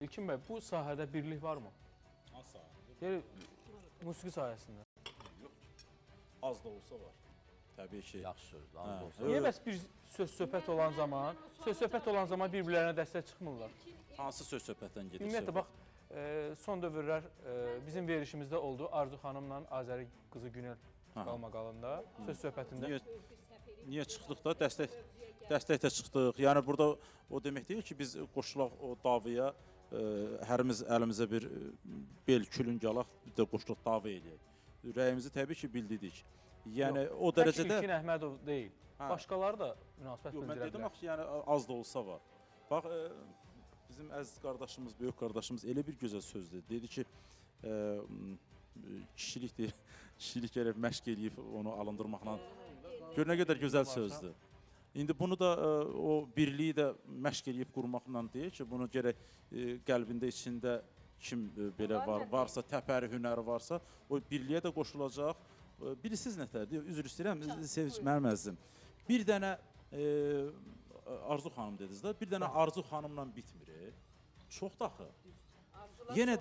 İlkin bəy, bu sahədə birlik varmı? Hansı sahədə? Yəni, musiqi sahəsində. Yox. Az da olsa var. Təbii ki. Yaxşı sözdür, az olsa. Niyə bəs bir söhbət olan zaman bir-birlərinə dəstək çıxmırlar? Hansı söhbətdən gedir? Ümumiyyətlə, bax, son dövrlər bizim verilişimizdə oldu. Arzu xanımla Azəri qızı Günel qalmaqalında söhbətində. Niyə çıxdıq da? Dəstək də çıxdıq. Yəni, burada o demək deyil ki, biz qoşulaq o davaya, hərimiz əlimizə bir bel külüng alaq, bir də qoşuluq dava eləyək. Rəyimizi təbii ki, bildirdik. Yəni, o dərəcədə... Tək İlkin Əhmədov deyil. Başqaları da münasibət bildirə bilər. Mən dedim, yəni, az da olsa var. Bax, bizim əziz qardaşımız, böyük qardaşımız elə bir gözəl sözdür. Dedi ki, kişilik gərək məşq eləyib onu alındırmaqla. Gör, nə qədər gözəl sözdür. İndi bunu da o birliyi də məşq eləyib qurmaqla deyir ki, bunu gərək qəlbində, içində kim belə varsa, təpəri hünəri varsa, o birliyə də qoşulacaq. Bilirsiniz nətərdir? Üzr istəyirəm, Sevinç mənim əzizim. Bir dənə Arzu xanım dediniz də, bir dənə Arzu xanımla bitmir. Çox daxı. Yenə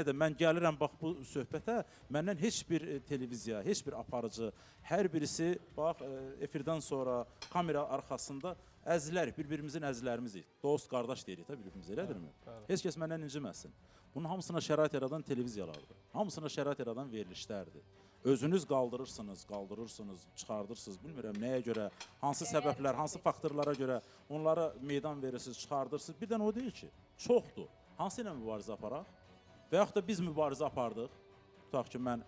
də mən gəlirəm bax bu söhbətə, məndən heç bir televiziya, heç bir aparıcı, hər birisi bax efirdən sonra kamera arxasında əzizlər, bir-birimizin əzizlərimizik. Dost, qardaş deyirik də bir-birimiz, elədirmi? Heç kəs məndən inciməsin. Bunun hamısına şərait yaradan televiziyalardır. Hamısına şərait yaradan verilişlərdir. Özünüz qaldırırsınız, çıxardırsınız, bilmirəm nəyə görə, hansı səbəblər, hansı faktorlara görə onlara meydan verirsiniz, çıxardırsınız. Bir dənə o deyil ki, çoxdur. Hansı ilə mübarizə aparaq? Və yaxud da biz mübarizə apardıq. Tutaq ki, mən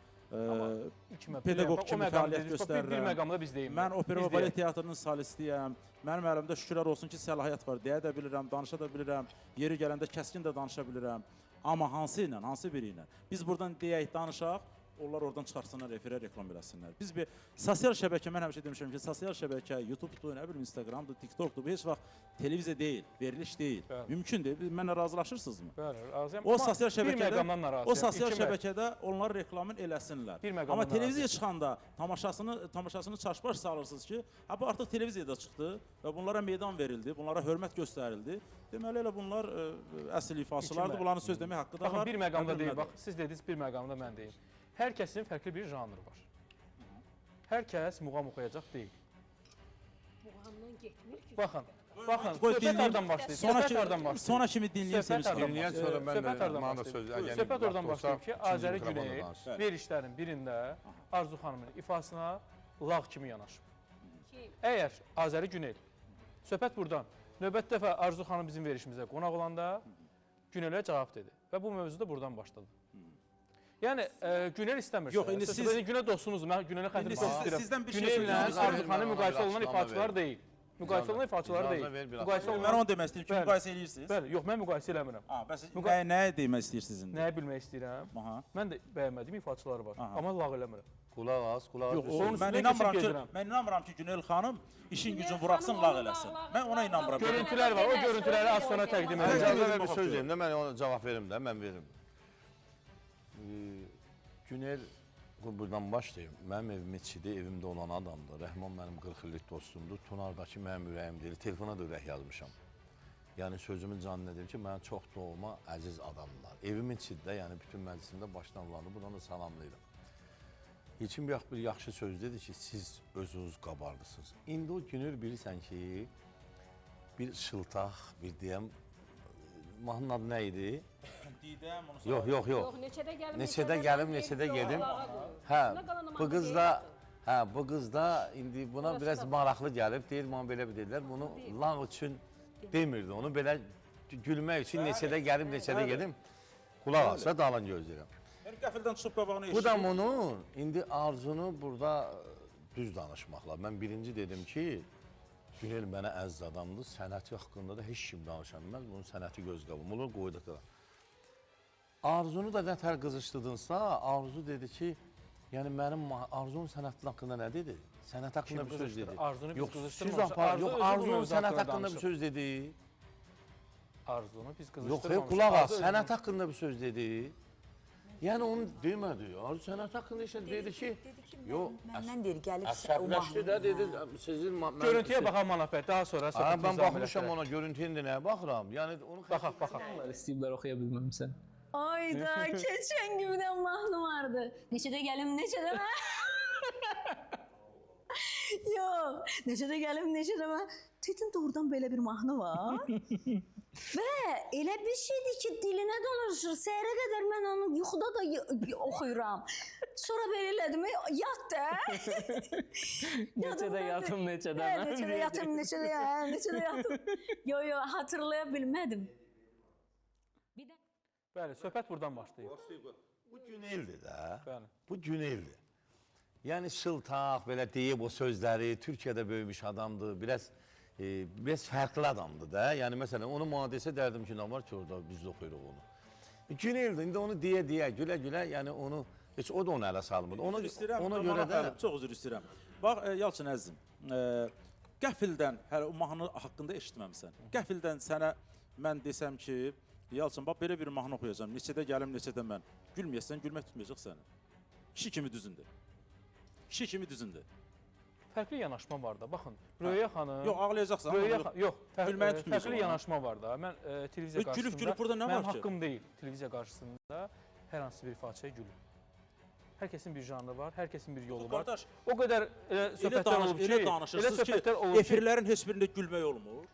pedaqoq kimi fəaliyyət göstərirəm. Bir məqamda biz deyim. Mən opera və balet teatrının solistiyəm. Mənim əlimdə şükürlər olsun ki, səlahiyyət var. Deyə də bilirəm, danışa da bilirəm. Yeri gələndə kəskin də danışa bilirəm. Amma hansı ilə, hansı biri ilə? Biz buradan deyək, danışaq. Onlar oradan çıxarsınlar, efirə reklam eləsinlər. Biz bir sosial şəbəkə, mən həmişə demişəm ki, sosial şəbəkə, YouTube-dur, nə bilim, Instagram-dur, TikTok-dur, bu heç vaxt televiziya deyil, veriliş deyil. Mümkün deyil. Mənlə razılaşırsınızmı? Bəli, razıyam. O sosial şəbəkədə onlar reklamın eləsinlər. Amma televiziyaya çıxanda tamaşasını çaşbaş salırsınız ki, bu artıq televiziyada çıxdı və bunlara meydan verildi, bunlara hörmət göstərildi. Deməli, elə bunlar əsl ifaçılardır, bunların söz demək haqqı da var. Baxın, bir məqamda deyil, bax, siz dediniz, bir məqamda mən deyim. Hər kəsin fərqli bir janrı var. Hər kəs muğam oxuyacaq deyil. Muğamdan getmir ki. Baxın, söhbət oradan başlayır. Sonra kimi dinləyim Sevinç xanım. Dinləyən sonra mən də mənə söz... Söhbət oradan başlayır ki, Azəri Güney verilişlərin birində Arzu xanımın ifasına lağ kimi yanaşıb. Əgər Azəri Güney, söhbət buradan, növbət dəfə Arzu xanım bizim verilişimizə qonaq olanda Güneylə cavab dedi və bu mövzu da buradan başladı. Yəni, Günel istəmir. Yox, indi siz... Günel dostunuzdur, mən Günel'ə xətrim istəyirəm. Sizdən bir şey Günel'lə Arzu xanım müqayisə olunan ifaçılar deyil. Müqayisə olunan ifaçılar deyil. Mən onu demək istəyirəm ki, müqayisə edirsiniz. Bəli, yox, mən müqayisə eləmirəm. Bəs nəyə demək istəyirsiniz indi? Nəyə bilmək istəyirəm? Mən də bəyənmədiyim ifaçılar var, amma lağ eləmirəm. Qulaq az. Mən inanmıram ki, Günel xanım işin gücünü buraxsın, lağ eləsin. Mən ona inanmıram. Görüntülər var, o görüntüləri az sonra təqdim edəcəm. İcazə ver bir söz deyim də, mən ona cavab verim də, mən verim. Günel, buradan başlayayım, mənim evim içidir, evimdə olan adamdır, Rəhman mənim 40 illik dostumdur, Tunardakı mənim ürəyim deyil, telefona da ürək yazmışam. Yəni sözümün canını deyim ki, mənə çox doğma, əziz adamlar. Evimin içidir də, yəni bütün məclisində başlanılanı, buradan da salamlayıram. İçim bir yaxşı söz dedi ki, siz özünüz qabardısınız. İndi o Günel bilirsən ki, bir şıltaq, bir deyəm, mahnının adı nə idi? Yox. Neçədə gəlim, neçədə gedim. Bu qız da indi buna biraz maraqlı gəlib, deyir, bana belə bir dedilər. Bunu lağ üçün demirdi, onu belə gülmək üçün neçədə gəlim, neçədə gedim. Qulaq alsa dalan gözləyirəm. Qəfildən çıxıb qabağını Bu da bunun, indi arzunu burada düz danışmaqla. Mən birinci dedim ki, Günel mənə əziz adamdır, sənəti haqqında da heç kim danışa bilməz, bunun sənəti göz qabım olur, qoyduq da. Arzunu da nətər qızışdırdınsa, Arzu dedi ki, yəni mənim Arzunun sənəti haqqında nə dedi? Sənət haqqında bir söz dedi. Arzunu biz qızışdırmamışıq. Arzunun sənət haqqında bir söz dedi. Arzunu biz qızışdırmamışıq. Yox, qulaq az, sənət haqqında bir söz dedi. Yəni onu demədi. Arzu sənət haqqında isə dedi ki, yox, Məndən deyir, gəlib o əsəbləşdi də dedi, sizin Görüntüyə baxan Manaf bəy, daha sonra söhbət mən baxmışam ona, görüntüyə indi nəyə baxıram? Yəni onu baxaq. İstəyiblər oxuya bilməmsən. Ayda, keçən gündən mahnı vardı. Neçədə gəlim, neçədə mən? Yox, neçədə gəlim, neçədə mən? Dedim doğrudan belə bir mahnı var. Və elə bir şeydir ki, dilinə dolaşır. Səhərə qədər mən onu yuxuda da oxuyuram. Sonra belə elədim, yat da. Neçədə yatım, neçədə mən. Neçədə yatım, neçədə yatım. Yo, hatırlaya bilmədim. Bəli, söhbət buradan başlayır. Bu Güneldir də. Bəli. Bu Güneldir. Yəni şıltaq, belə deyib o sözləri, Türkiyədə böyümüş adamdır, biraz fərqli adamdır da. Yəni məsələn, onu mühadisə dərdim ki, nə var ki, orada biz də oxuyuruq onu. Güneldir, indi onu deyə, gülə-gülə, yəni onu, heç o da onu ələ salmır. Ona görə də... Çox üzr istəyirəm. Bax, Yalçın əzizim, qəfildən, hələ o mahnı haqqında eşitməmsən, qəfildən sənə mən desəm ki, Yalçın, bax, belə bir mahnı oxuyacam, neçədə gəlim, neçədə mən, gülməyəsən, gülmək tutmayacaq səni. Kişi kimi düzündür. Kişi kimi düzündür. Fərqli yanaşma var da, baxın. Röya xanım... Yox, ağlayacaqsan. Yox, gülməyi tutmayacaq. fərqli yanaşma var da. Mən televiziya qarşısında... Gülüb, burada nə var ki? Mənim haqqım deyil. Televiziya qarşısında hər hansı bir ifaçaya gülüm. Hər kəsin bir janrı var, hər kəsin bir yolu var. Qardaş, O qədər söhbətlər olub ki... Elə danışırsınız ki, efirlərin heç birində gülmək olmur.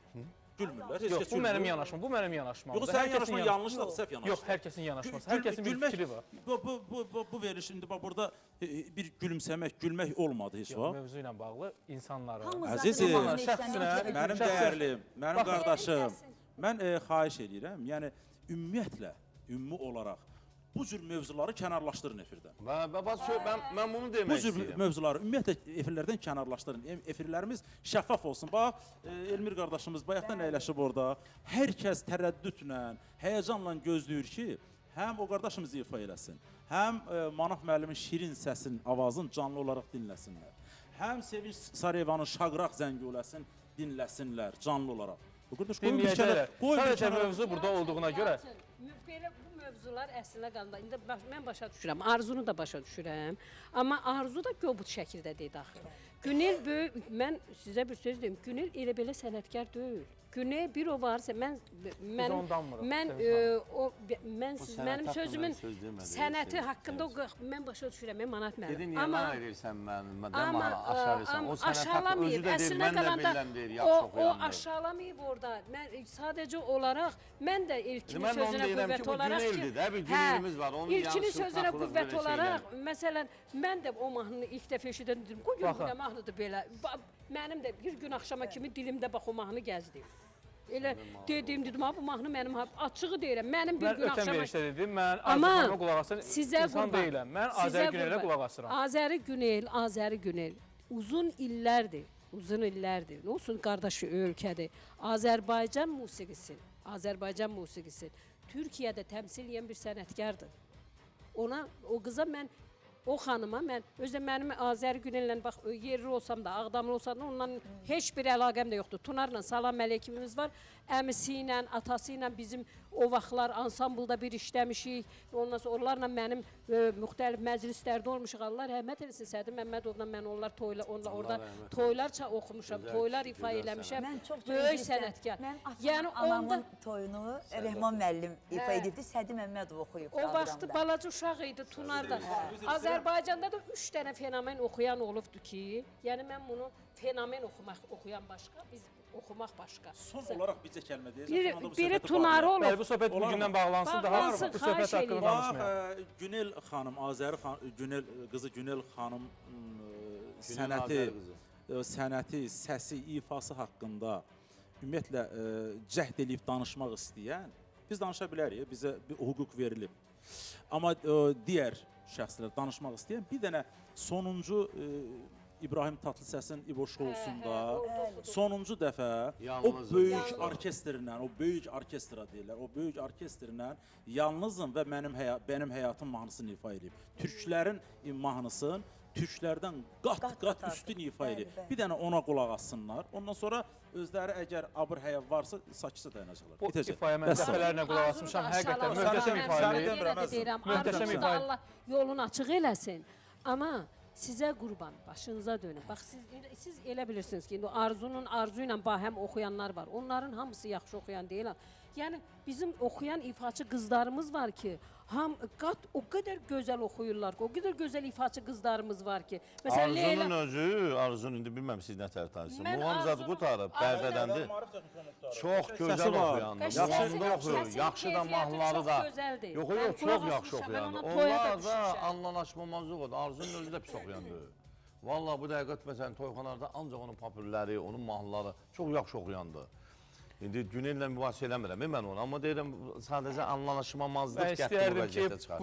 Gülmürlər, heç Yox, kəs bu gülmür. mənim yanaşmam, bu mənim yanaşmam. Yox, sənin yanaşman yanlışdır, səhv yanaşdır. Yox, hər kəsin yanaşması, hər kəsin bir fikri var. Bu veriş, indi bax, burada bir gülümsəmək, gülmək olmadı heç var. Mövzu ilə bağlı insanların... Əzizim, Mənim dəyərlim, mənim qardaşım, mən xahiş edirəm, yəni ümumiyyətlə, ümumi olaraq, bu cür mövzuları kənarlaşdırın efirdən. Mən bunu Bu demək cür istəyirəm. mövzuları ümumiyyətlə efirlərdən kənarlaşdırın. Efirlərimiz şəffaf olsun. Bax, Elmir qardaşımız bayaqdan əyləşib orada. Hər kəs tərəddüdlə, həyəcanla gözləyir ki, həm o qardaşımız ifa eləsin, həm Manaf müəllimin şirin səsin, avazın canlı olaraq dinləsinlər. Həm Sevinç Sarayevanın şaqraq zənguləsin, dinləsinlər canlı olaraq. Dinləyəcəklər. Sadəcə mövzu burada olduğuna görə... Belə bu mövzular əslinə qalanda, indi mən başa düşürəm, Arzunu da başa düşürəm, amma Arzu da qobud şəkildə dedi axı. Günel böyük, mən sizə bir söz deyim, Günel elə belə sənətkar deyil. Güney bir o varsa mənim sözümün sənəti haqqında mən başa düşürəm, Manat müəllim. Dedin, niyə mənə verirsən mənə aşağılayırsan? O sənət haqqı özü də deyir, mən də biləm deyir, yaxşı oxuyandır. O aşağılamayıb orada. Mən sadəcə olaraq, mən də ilkini sözünə qüvvət olaraq ki, ilkini sözünə qüvvət olaraq, məsələn, mən də o mahnını ilk dəfə eşidən, bu gün nə mahnıdır belə. Mənim də bir gün axşama kimi dilimdə bax o mahnı gəzdi. Elə dedim, bu mahnı mənim açığı deyirəm. Mənim bir gün axşama... Mən ötən verişdə dedim, mən Azərbaycana qulaq asan insan deyiləm. Mən Azəri Günelə qulaq asıram. Azəri Günel uzun illərdir. Nə olsun qardaşı ölkədir. Azərbaycan musiqisi Türkiyədə təmsil edən bir sənətkardır. O qıza mən, o xanıma mən, özdə mənim Azəri Günellə, bax, yerli olsam da, Ağdamlı olsam da, ondan heç bir əlaqəm də yoxdur. Tunarla salam mələkimimiz var, əmisi ilə, atası ilə bizim o vaxtlar ansambulda bir işləmişik. Ondan sonra onlarla mənim müxtəlif məclislərdə olmuşuq. Allah rəhmət eləsin, Sədi Məmmədovla mən onlar orada toylar oxumuşam, toylar ifa eləmişəm. Böyük sənətkar. Mən anamın toyunu Rəhman müəllim ifa edibdi, Sədi Məmmədov oxuyub. O vaxtı balaca uşaq idi Tunarda. Azərbaycanda da 3 dənə fenomen oxuyan olubdu ki, yəni mən bunu fenomen oxuyan başqa, biz oxumaq başqa. Son olaraq bizə kəlmə deyəcəm. Biri Tunarı olub. Bəli, bu söhbət bugündən bağlansın, daha bu söhbət haqqında danışmayaq. Günel xanım, qızı Günel xanım sənəti, səsi, ifası haqqında ümumiyyətlə cəhd edib danışmaq istəyən, biz danışa bilərik, bizə bir hüquq verilib. Amma digər şəxslər danışmaq istəyən bir dənə sonuncu İbrahim Tatlısəsin İbo şousunda sonuncu dəfə o böyük orkestrlə, o böyük orkestra deyirlər, o böyük orkestrlə Yalnızım və mənim həyatım mahnısını ifa edib. Türklərin mahnısını türklərdən qat-qat üstün ifa edir. Bir dənə ona qulaq assınlar. Ondan sonra özləri əgər abır həyat varsa sakitcə dayanacaqlar. Bu Bitəcək. ifaya mən Vəssalam. dəfələrlə qulaq asmışam. Həqiqətən möhtəşəm ifadə edir. Deyirəm, Möhtəşəm arzunuzda ifadə. Allah yolunu açıq eləsin. Amma sizə qurban, başınıza dönün. Bax siz elə bilirsiniz ki, indi Arzunun arzu ilə bahəm oxuyanlar var. Onların hamısı yaxşı oxuyan deyil. Yəni bizim oxuyan ifaçı qızlarımız var ki, o qədər gözəl oxuyurlar ki, o qədər gözəl ifaçı qızlarımız var ki. Məsələn, Arzunun özü, Arzun indi bilməm siz nə tər tanısınız. Mən Muhammed Arzunun- qutarıb, Bərdədəndir. Çox gözəl Səsi var. oxuyandı. Səsi- Muhammed oxuyur, səsin yaxşı da keyfiyyəti mahnıları çox da. gözəldir. Yox, Mən yox, qulaq çox yaxşı asmışam, mən oxuyandı. ona toya da Onlar da düşmüşəm. anlaşmamazlıq oldu. Arzunun özü də pis oxuyandı. Vallahi bu dəqiqət məsələn toyxanalarda ancaq onun popülləri, onun mahnıları çox yaxşı oxuyandı. İndi Günellə mübahisə eləmirəm mən onu, amma deyirəm sadəcə anlaşmamazlıq Mən gətirib istəyərdim ki, vəziyyətə çıxartdı. bu